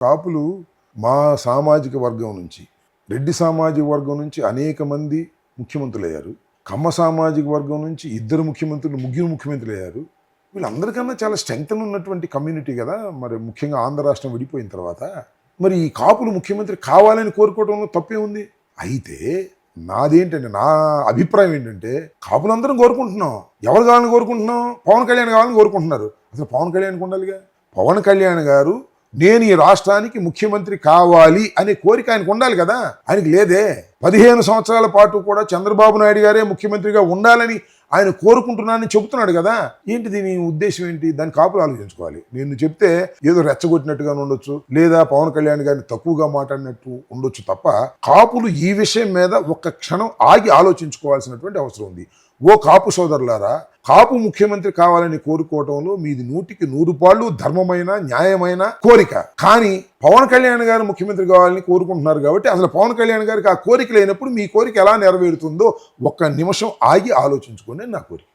కాపులు మా సామాజిక వర్గం నుంచి, రెడ్డి సామాజిక వర్గం నుంచి అనేక మంది ముఖ్యమంత్రులు అయ్యారు. కమ్మ సామాజిక వర్గం నుంచి ఇద్దరు ముఖ్యమంత్రులు, ముగ్గురు ముఖ్యమంత్రులు అయ్యారు. వీళ్ళందరికన్నా చాలా స్ట్రెంగ్త్ ఉన్నటువంటి కమ్యూనిటీ కదా. మరి ముఖ్యంగా ఆంధ్ర రాష్ట్రం విడిపోయిన తర్వాత మరి ఈ కాపులు ముఖ్యమంత్రి కావాలని కోరుకోవడంలో తప్పే ఉంది. అయితే నాదేంటంటే, నా అభిప్రాయం ఏంటంటే, కాపులందరం కోరుకుంటున్నాం. ఎవరు కావాలని కోరుకుంటున్నాం? పవన్ కళ్యాణ్ కావాలని కోరుకుంటున్నారు. అసలు పవన్ కళ్యాణ్కి ఉండాలిగా. పవన్ కళ్యాణ్ గారు నేను ఈ రాష్ట్రానికి ముఖ్యమంత్రి కావాలి అనే కోరిక ఆయనకు ఉండాలి కదా. ఆయనకి లేదే. 15 సంవత్సరాల పాటు కూడా చంద్రబాబు నాయుడు గారే ముఖ్యమంత్రిగా ఉండాలని ఆయన కోరుకుంటున్నానని చెబుతున్నాడు కదా. ఏంటి దీని ఉద్దేశం ఏంటి? దాన్ని కాపులు ఆలోచించుకోవాలి. నేను చెప్తే ఏదో రెచ్చగొట్టినట్టుగా ఉండొచ్చు, లేదా పవన్ కళ్యాణ్ గారిని తక్కువగా మాట్లాడినట్టు ఉండొచ్చు తప్ప, కాపులు ఈ విషయం మీద ఒక్క క్షణం ఆగి ఆలోచించుకోవాల్సినటువంటి అవసరం ఉంది. ఓ కాపు సోదరులారా, కాపు ముఖ్యమంత్రి కావాలని కోరుకోవటంలో మీది 100కి 100 పాళ్ళు ధర్మమైన, న్యాయమైన కోరిక. కానీ పవన్ కళ్యాణ్ గారు ముఖ్యమంత్రి కావాలని కోరుకుంటున్నారు కాబట్టి అసలు పవన్ కళ్యాణ్ గారికి ఆ కోరిక లేనప్పుడు మీ కోరిక ఎలా నెరవేరుతుందో ఒక్క నిమిషం ఆగి ఆలోచించుకోండి నా కోరిక.